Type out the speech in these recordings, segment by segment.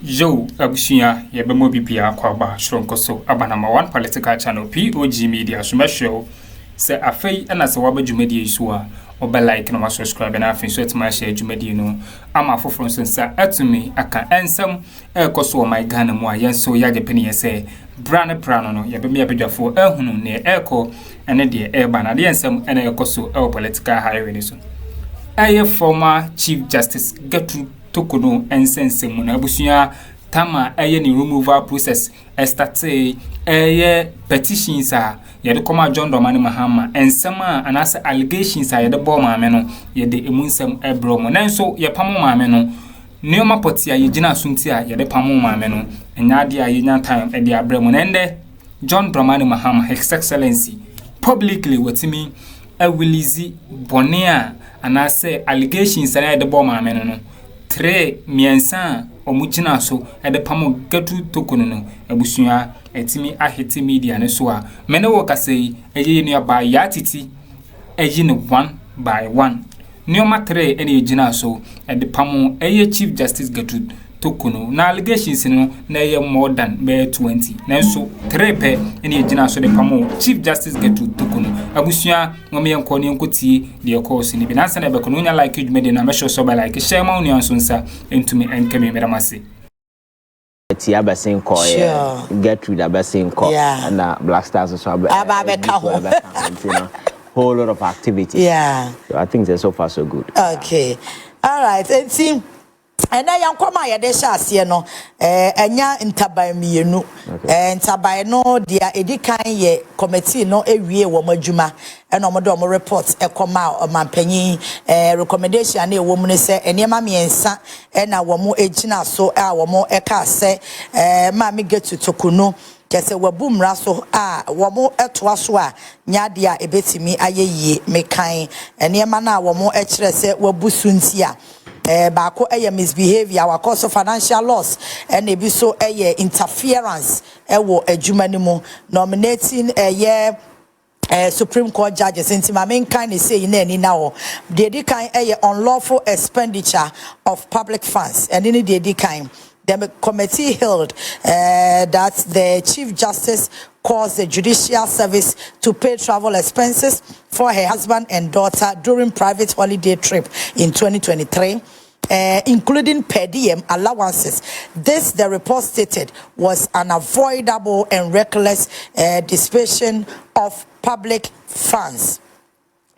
Yo, Abusia, Yabemo Bibia, Kwaba, Shronkoso, Aba number 1 political channel, POG Media, Shumasho, say a fay and as a wabba media isua, or by like no subscribe and I think so my share Jumedia no. I'm a for instance, to me, I can answer a coso my gun and why so yag penny say, Brana Prano, Yabemia Bija for Elhuno near Echo, and a dear Airban, and some and a coso, our political highway. I former Chief Justice Gertrude Torkonoo and sense Munabusia Tama any removal process estate petitions are yet come John Domani Mahama and some and as allegations are the bomb meno yet the emunsem ebromo and so ye pamo mameno Neoma potia ye jina suntia ye de pamo mameno and nadia ye time at the abremo ende John Dramani Mahama His Excellency publicly with me a willizi bonia and I say allegations are the bomb mameno Tre miensa omuchina so ede pamo Gertrude Torkonoo abusuya etimi aheti media ne so a mene wo kasei eye nua ba ya titi eye ne one by one neoma tre ene ejina so ede pamo eye Chief Justice Gertrude Torkonoo na allegations no na eye more than 20 nanso tre pe ene ejina so de pamo Chief Justice Gertrude Torkonoo abusuya ngome enko ne nkoti de course ni bi na se na be kono nya like Media na me show so by like share ma uni anso nsa entumi enkeme meramase Tia Basin Coy, Gertrude Abasin Coy, and Black Stars so whole lot of activities. Yeah. So I think they're so far so good. Okay. All right. And see, and I am coming at the chassis, no, enya ntabai mienu, ntabai no dia edikan ye committee no ewie wo madwuma and omodo mo report e koma o mampanyin recommendation na wo mu ne se enema miensa na wo mo egina so a wo mo eka se ma me get to Torkonoo kese wabumra so a wo mo etoa so a nyade a ebetimi ayeyie mekan enema na wo mo ekire se wabusu ntia Bako misbehavior, our cause of financial loss, and maybe so interference, adjumanimo, nominating Supreme Court judges. Since my main kind is saying any now, the kind unlawful expenditure of public funds, and in the kind. The committee held that the Chief Justice caused the Judicial Service to pay travel expenses for her husband and daughter during private holiday trip in 2023, including per diem allowances. This, the report stated, was unavoidable and reckless dissipation of public funds.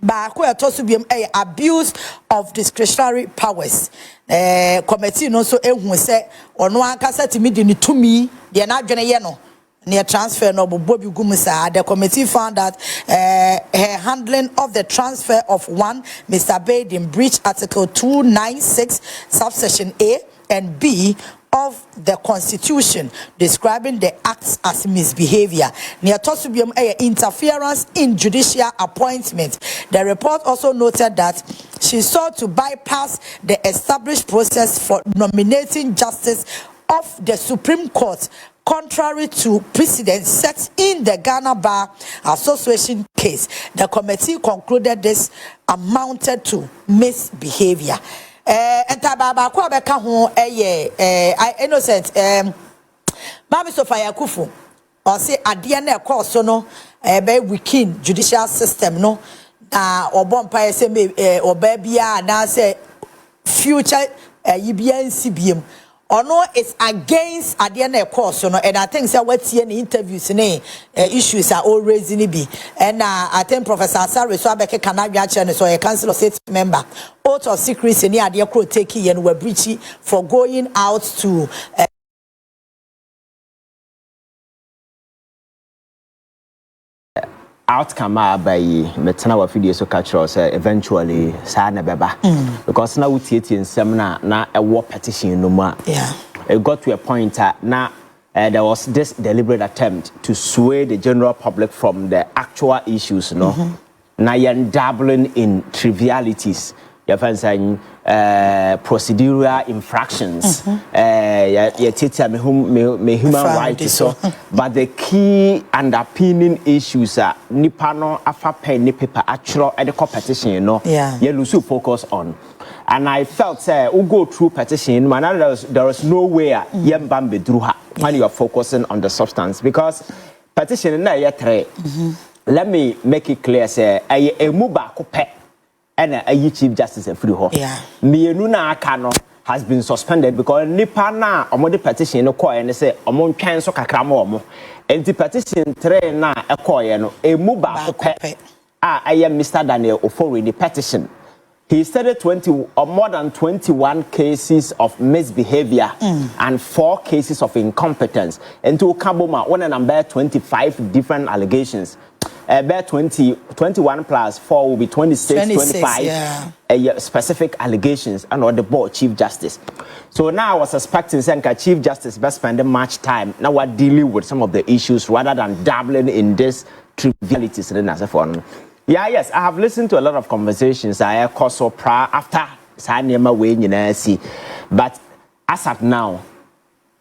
Bako etosubium abuse of discretionary powers. Committee no so ehun se ono ankasa timi di ni tumi de na adwene ye no near transfer no bobi gumusa. The committee found that her handling of the transfer of one Mr. Bade in breach Article 296 subsection A and B of the Constitution, describing the acts as misbehavior. Near Tosubium interference in judicial appointment. The report also noted that she sought to bypass the established process for nominating justice of the Supreme Court, contrary to precedent set in the Ghana Bar Association case. The committee concluded this amounted to misbehavior. Entababa kwa beka ho innocent Mami Sofia Akuffo or say ade na ekọ so no be weaken judicial system no na obompa say oba bia na say future yibia nsibiem ono is against ade na ekọ so no, and I think say watie in interviews ne issues are all raising be, and I think Professor Asare so abeke kanabia chene so a council of state member oath of secrecy ni ade kro take and were breachy for going out to outcome by metana wa video so catch us eventually sa na beba because now we tie nsem na a war petition no ma it got to a point now there was this deliberate attempt to sway the general public from the actual issues no now you're dabbling in trivialities you find saying procedural infractions me human rights so but the key underpinning issues are nipa no afa pen ni paper actual the competition you know you lose focus on and I felt we go through petition, man, there was no way yembambe through her when you are focusing on the substance, because petition na yetre. Let me make it clear, say a muba kope and a Chief Justice and free ho. Mienu na akano has been suspended because nipa na omo de petition no call and say omo twan so kakra mo omo. Enti petition 3 na ekoye no e muba kope Mr. Daniel Ofori the petition. He stated more than 21 cases of misbehavior and 4 cases of incompetence. And to Kaboma, one and number 25 different allegations. About 21 plus 4 will be 26 25 specific allegations and on the board Chief Justice. So now I was suspecting that Chief Justice best spending much time now we're dealing with some of the issues rather than dabbling in this trivialities. Yeah, yes, I have listened to a lot of conversations. I also after Sanema way see, but as at now,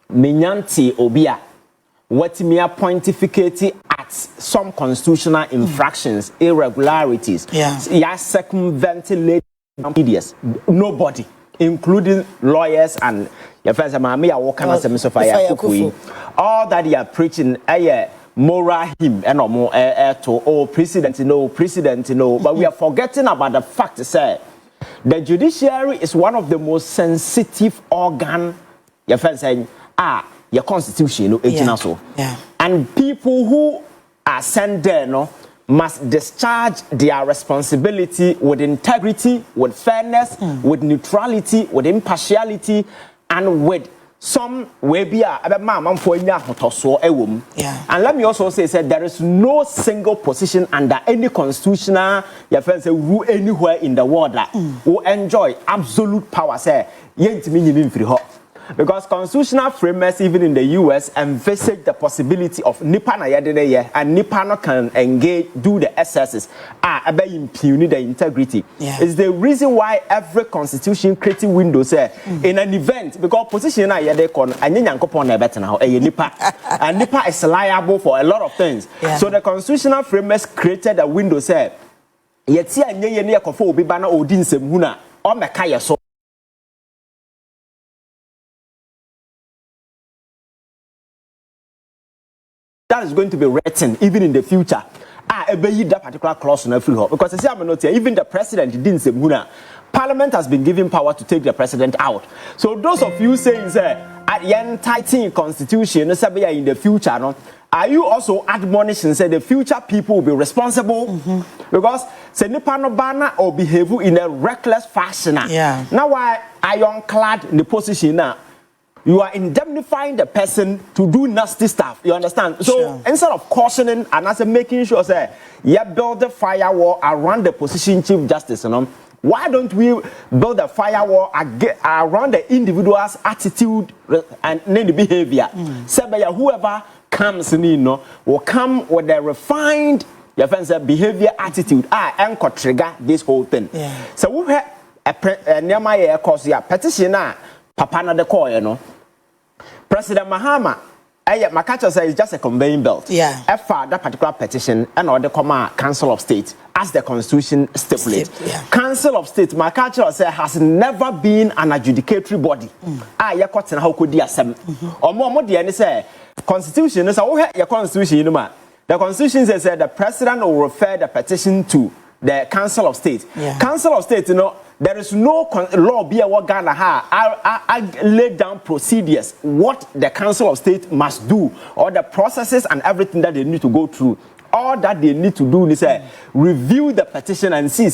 Minyanti Obia, what me pontificate at some constitutional infractions, irregularities, circumventing medias, nobody, including lawyers and your friends, all that they are preaching, moral him and more to president but we are forgetting about the fact that the judiciary is one of the most sensitive organ your friends saying your constitution and people who are sent there must discharge their responsibility with integrity, with fairness, with neutrality, with impartiality, and with some way be and let me also say there is no single position under any constitutional rule anywhere in the world that will enjoy absolute power because constitutional framers even in the US envisage the possibility of nipa na yedene and nipa no can engage do the excesses about impugning the integrity. It's the reason why every constitution creating window say in an event because position na yede kon anye nyankopon na better na nipa and nipa is liable for a lot of things. So the constitutional framers created a window say yeti anye ye ne Akuffo obi ba na odi nsem hu na o meka ye so that is going to be written even in the future. That particular clause on every because even the president didn't say Parliament has been given power to take the president out. So those of you saying at the end tightening constitution in the future, are you also admonishing say the future people will be responsible because say nipa no bana or behave in a reckless fashion. Now why ironclad in the position now? You are indemnifying the person to do nasty stuff. You understand? So instead of cautioning and as making sure say you build the firewall around the position Chief Justice, why don't we build a firewall around the individual's attitude and the behavior? Whoever comes in, will come with a refined behavior attitude. And could trigger this whole thing. So we have a near my cause petition. Papa na de call, President Mahama, my catcher says it's just a conveying belt. That particular petition and or the Council of State, as the Constitution stipulates. Council of State, my catcher says has never been an adjudicatory body. How could you say? Or more, the say Constitution is your Constitution. The Constitution says that the President will refer the petition to the Council of State. Council of State, there is no law be a Ghana I laid down procedures what the Council of State must do or the processes and everything that they need to go through. All that they need to do is review the petition and see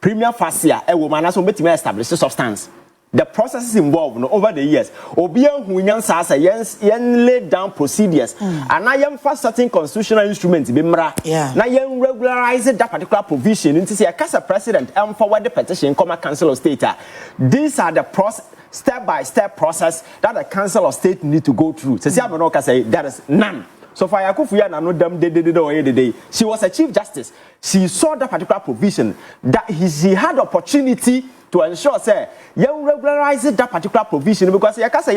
premier facie a woman has to establish the substance. The processes involved over the years. Obian Hunyan Sasa yen laid down procedures and I am for certain constitutional instruments. Now yen regularize that particular provision into a Casa President and forward the petition come Council of State. These are the step-by-step process that the Council of State need to go through. Say there is none. So for Akuffo na no dem day. She was a Chief Justice. She saw that particular provision that she had opportunity to ensure say you regularize that particular provision because you can say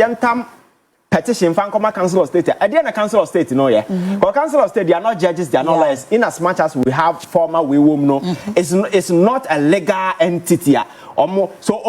petition fan come council of state. At the end of council of state, no, yeah. But council of state, they are not judges, they are not lawyers. In as much as we have former we will know, it's not a legal entity. So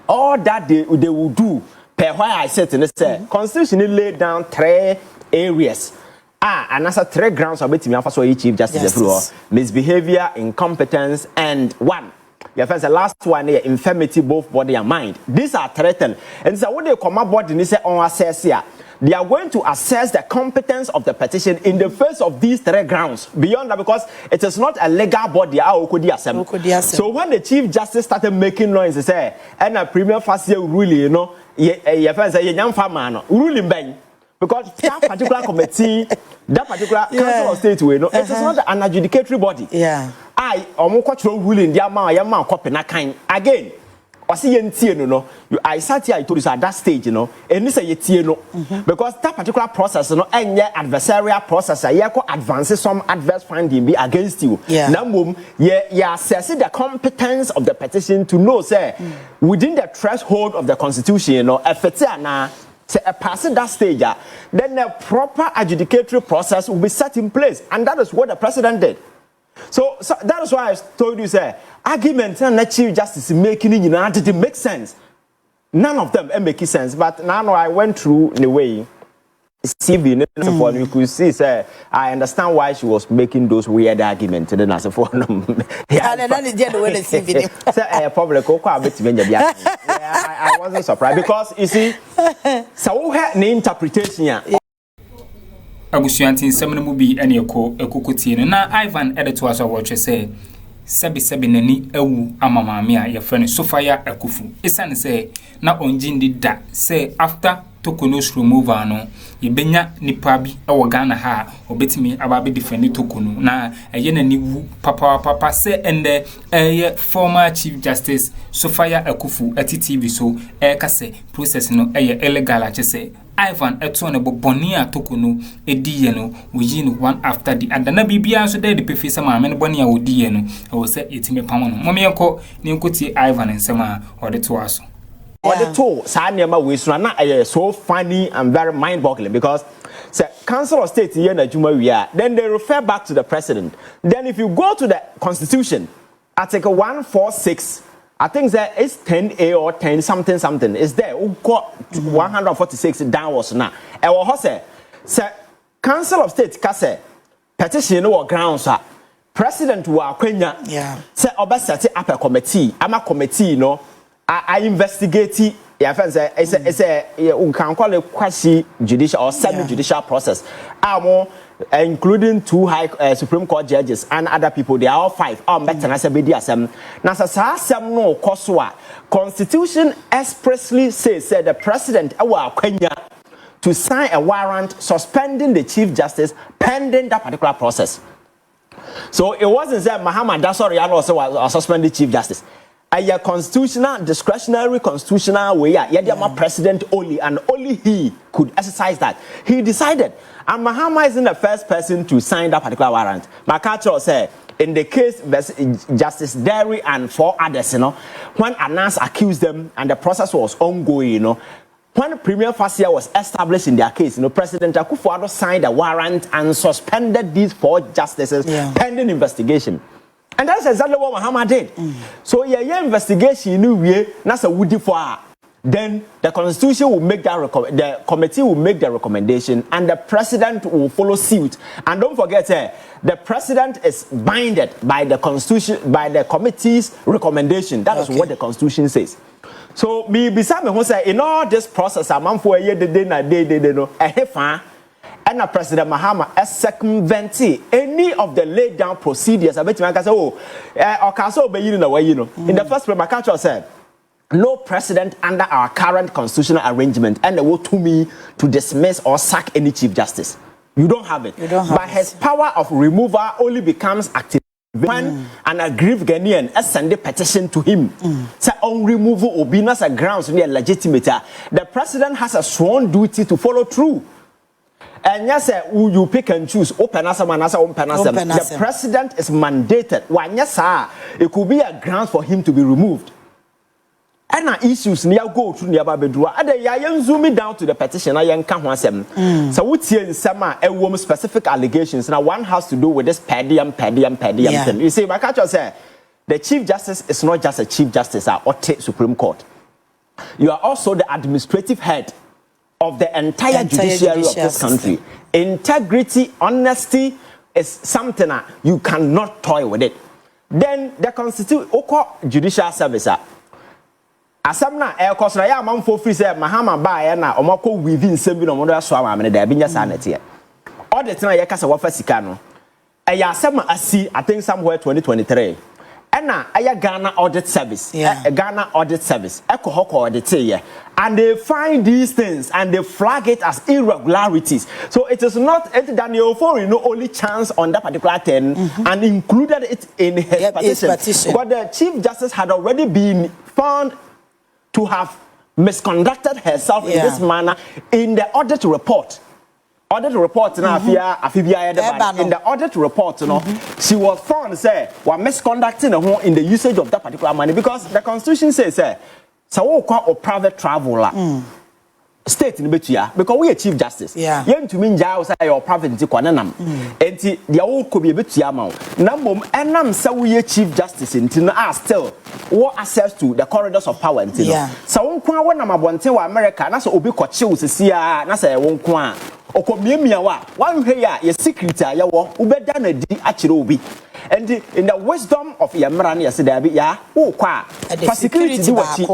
all that they will do. Per why I said in the constitution laid down 3 areas. And that's 3 grounds of it. For Chief Justice, misbehavior, incompetence, and 1. Your first, the last one, infirmity, both body and mind. These are threatened. And so when they come aboard and they say on assess here, they are going to assess the competence of the petition in the face of these 3 grounds. Beyond that, because it is not a legal body. So when the Chief Justice started making noise, they say, and a premier first year really, you know, your friends say, young farmer, ruling bang. Because that particular committee, that particular council of state, you know, it is not an adjudicatory body. Yeah. I ruling the amount copy na kind again. I see no. I sat here, I told you at that stage, you know, and this is no, because that particular process, you know, and your adversarial process, you advances some adverse finding be against you. Now, you assessing the competence of the petition to know, say, within the threshold of the constitution, you know, if it's passing that stage, then a proper adjudicatory process will be set in place, and that is what the president did. So that is why I told you, say, arguments and the Chief Justice making it, you know, it make sense. None of them make sense. But now I went through in a way, CV, you could see, say, I understand why she was making those weird arguments. And then I said, for them, I wasn't surprised because you see, so we had an interpretation. Abusuantin semne mu bi ene ekokotie no na Ivan editor aso watch say sebi nani ewu amamame a ye frene Sofia Akuffo isane say na onjindi da say after Torkonoo's removal no yebenya nipa bi ewo Ghana ha obetimi ababe defend Torkonoo na eye nani wu papa say ende former Chief Justice Sofia Akuffo TV so ka say process no illegal a say Ivan eto ne boboni a Torkonoo ediye no we no one after the other na bibia so dey the pefisa ma me boni a odiye no wo say etime pam no mo me enko ne nkotie Ivan nsema o de to aso or the two Sanyama we so funny and very mind-boggling because Council of State here in Juma then they refer back to the president. Then if you go to the Constitution, Article 146, I think that it's 10A or 10 something is there. Who got 146 downwards now. And what say Council of State kase petition or grounds president wa Kenya say obesati up a committee. I'm a committee, no. I investigate. Yeah, it's a can call it quasi judicial or semi-judicial process. Including 2 high Supreme Court judges and other people. They are all 5. Constitution expressly says the president Kenya to sign a warrant suspending the Chief Justice pending that particular process. So it wasn't that Mahama also suspend the Chief Justice. A constitutional, discretionary constitutional way, president only, and only he could exercise that. He decided, and Mahama isn't the first person to sign that particular warrant. McCarthy said, in the case Justice Derry and 4 others, you know, when Anas accused them and the process was ongoing, you know, when Premier Fasia was established in their case, you know, President Akuffo signed a warrant and suspended these 4 justices pending investigation. And that's exactly what Mahama did. So yeah, investigation that's a woody for. Then the constitution will make that the committee will make the recommendation and the president will follow suit. And don't forget, the president is binded by the constitution, by the committee's recommendation. That is what the constitution says. So me beside me who say in all this process, a man for a year they know and President Mahama has circumvented any of the laid down procedures. I bet you can say, in the first place, my country said, no precedent under our current constitutional arrangement and the will to me to dismiss or sack any Chief Justice. You don't have it. But his power of removal only becomes active when an aggrieved Ghanaian send a petition to him. Say on removal will be not a grounds near legitimate. The president has a sworn duty to follow through. And yes, you pick and choose. Open as a man, the president is mandated. Why, yes, sir, it could be a ground for him to be removed. and issues near go through near Babedua. And I zoom down to the petition. I am come so what's here in summer a woman specific allegations. Now one has to do with this padium thing. You see, my catcher say the Chief Justice is not just a Chief Justice or Supreme Court. You are also the administrative head of the entire judiciary of this country. Integrity, honesty is something that you cannot toy with it. Then the judicial service. Asamna air cost na ya man for free say Mahama ba na omako within 7 no mo so amane da binya sanete all the time ya kasa wa fasika no ya asama asi I think somewhere 2023 na aya Ghana audit service Ghana audit service ekohoko audit here and they find these things and they flag it as irregularities. So it is not Daniel for only chance on that particular thing and included it in his petition. But the Chief Justice had already been found to have misconducted herself in this manner in the audit report. Audit report in the audit report, she was found say were misconducting in the usage of that particular money because the Constitution says so or private travel state in betia because we are Chief Justice. Yen to mean jail say your private kwananam. Enti the old could be a bit yamau. Nambum enam say we Chief Justice in are still what access to the corridors of power in so unkwa when I'm abonte wa America na so obi kwache usisia na say unkwa okomiemia wa one here your secret ya wo ubeda na di achire obi and in the wisdom of Yamran yesterday ya kwa for security di wachi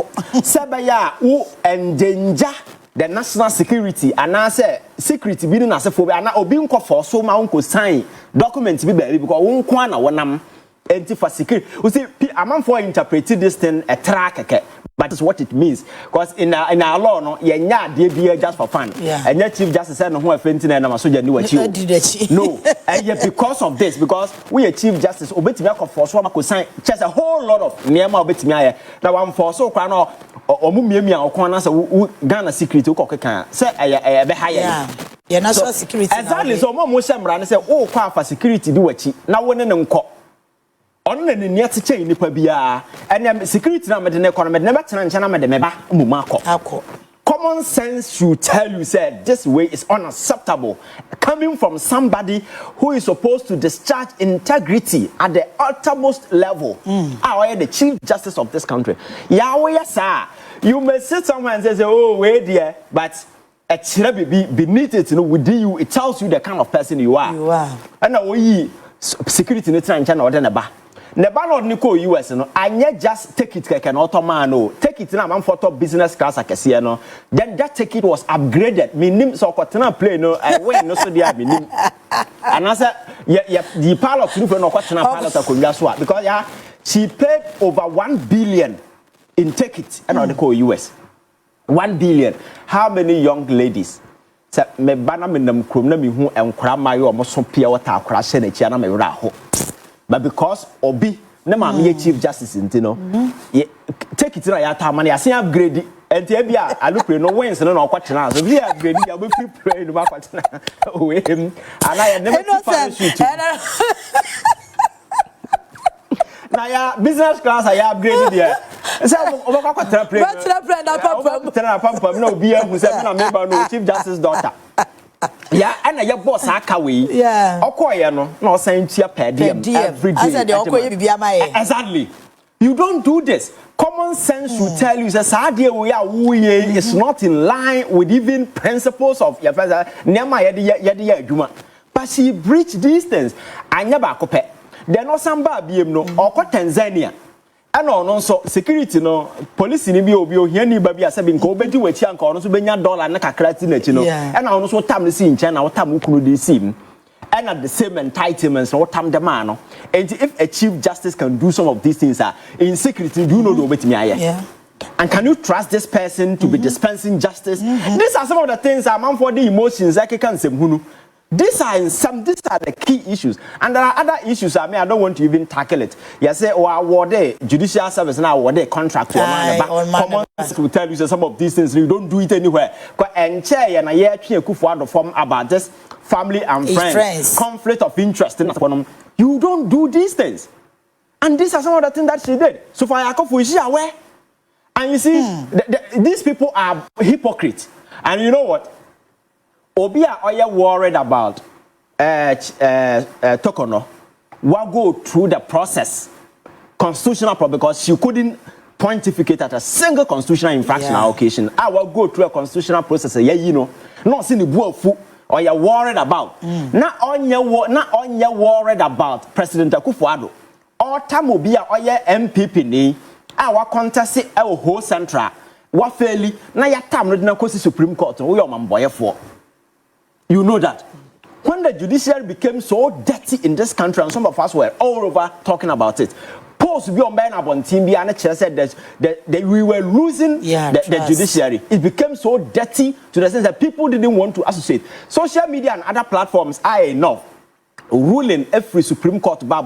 sebe ya u endanger the national security and I say security bi na asefo and obi nko for so ma unko sign document bi ba because unkwa na wonam anti for security. You see, a man for interpreting this thing a track, but it's what it means. Because in our law, no, you're just for fun. And yet Chief Justice said no who offending and I'm so you no, and yet because of this, because we achieve justice, obey me for so much sign just a whole lot of Niama obey me. Now I'm for so crown or mumia or corners Ghana secret to say a higher. Yeah, national security. Exactly. So most of say, oh, for security do what now when in court. On the near to change the Pabia and security number the economy never turn China the Meba Mumako. Common sense should tell you said this way is unacceptable coming from somebody who is supposed to discharge integrity at the uttermost level. The Chief Justice of this country. Yahweh, sir, you may sit somewhere and say, oh, wait there, but beneath it, within you, it tells you the kind of person you are. You are. And we security in China or then a Never not Nico US, I just take it like an automano. Take it now, I'm for top business class, I can see, no. Then that ticket was upgraded. Minim so Cotana play, no, I went no so dear minim. And I said, the pilot through no Cotana pilot of Kuyaswa because she paid over 1 billion in tickets and on the co US. 1 billion. How many young ladies? Me banam in them krumna mi hu enkra mayo mo so pia wata akra hye na chia na me wura ho but because obi na ma me Chief Justice ntino take it na ya ta man ya se upgrade enti bia alupre no wins no na okwatena so bia upgrade ya be free pray no makwatena we ana ya never shoot na ya business class I upgrade there. So obakwatena pray na pam no bia hu se na member no Chief Justice daughter. Yeah, and your boss Akawi. Yeah. Okoye no na osan tia per diem every day. I said the okoye bibia mai. Exactly. You don't do this. Common sense will tell you that Sadia we are is not in line with even principles of your father. Nema yedi adwuma. But she breached these things. Anya ba kope. Then no samba biem no oko Tanzania. And also security no police ni bi obi ohia ni ba bi asabi nko obedi wachi anka ono so benya dollar na kakrati na chi no and ono so tam si nche na wotam kunu de sim and at the same entitlements no wotam dem ano and if a Chief Justice can do some of these things in security do you know the obetimi aye and can you trust this person to be dispensing justice? These are some of the things man for the emotions I can say hunu. These are the key issues, and there are other issues. I mean, I don't want to even tackle it. You say, "Oh, award judicial service now, award contract." Common sense will tell you some of these things. You don't do it anywhere. And chair and I hear Akuffo form about this family and friends conflict of interest. You don't do these things, and these are some of the things that she did. So for Akuffo, is she aware? And you see, these people are hypocrites. And you know what? Obia are you worried about Torkonoo? Will go through the process, constitutional problem, because she couldn't pontificate at a single constitutional infraction occasion. I will go through a constitutional process. Yeah, you know, not seeing the bullfu or you're worried about. Not on your worried about President Akuffo Addo. Or Tamobia or your MPP ni. Our contest our whole central. What fairly now your time not go to Supreme Court. We are man boy for. You know that. When the judiciary became so dirty in this country, and some of us were all over talking about it, polls be on team be and said that we were losing the judiciary. It became so dirty to the sense that people didn't want to associate. Social media and other platforms are enough ruling every Supreme Court bar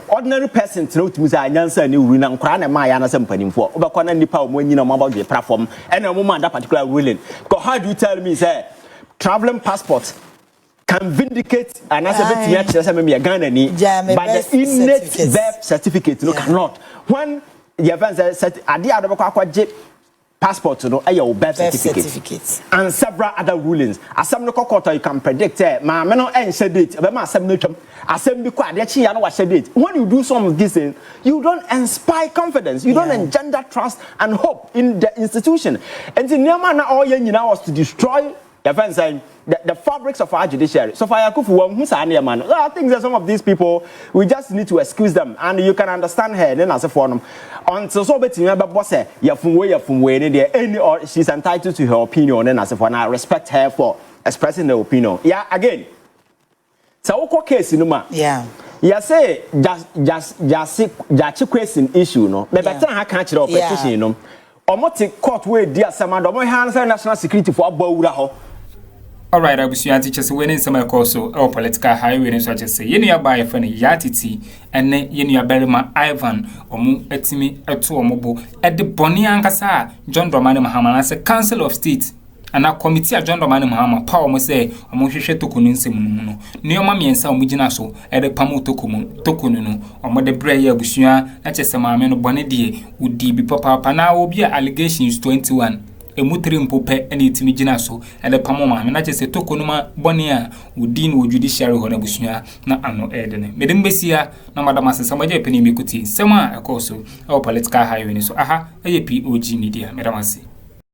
ordinary person to know to say answer new ruling and crown and my answer for over nipa when you know about the platform and a woman that particular ruling. Because how do you tell me say traveling passport can vindicate an asset but the innate birth certificate no cannot. When the event said passport no your birth certificate and several other rulings asem no court you can predict ma me no ense date be ma asem no twam asem bi kwa de chi ya no wa date. When you do some of these things, you don't inspire confidence, you don't engender trust and hope in the institution. And the nearman all you nyina was to destroy the fabrics of our judiciary. So for Akuffo, I think that some of these people, we just need to excuse them, and you can understand her. Then as a forum, until so betting about boss, any or she's entitled to her opinion. And as a forum, I respect her for expressing her opinion. Yeah, again. So what case in you say just question issue no. But better I can't petition no. Omote court way dia sama do mo handle national security for abawura ho. All right, abusuan teachers when some also our political highway so just say yenu abai fa ne yatiti ene yenu aberima Ivan omu etimi eto omobo e de boni ankasa John Dramani Mahama say Council of State and a committee a John Dramani Mahama power mo say omo hwehwe Torkonoo nsem no ne oma miensa omo gina so e de pamu Torkonoo no omo de bre ya abusuan na chese maame no bone de udi bi papa na obi allegations 21 emutri mpope ene itimi gina so e de pamu maame na chese Torkonoo ma bone a udi no judiciary ho na abusuan na ano e de ne medem besia na madam asesama je pani mekuti sema ekoso our political highway so aha POG Media medam ase.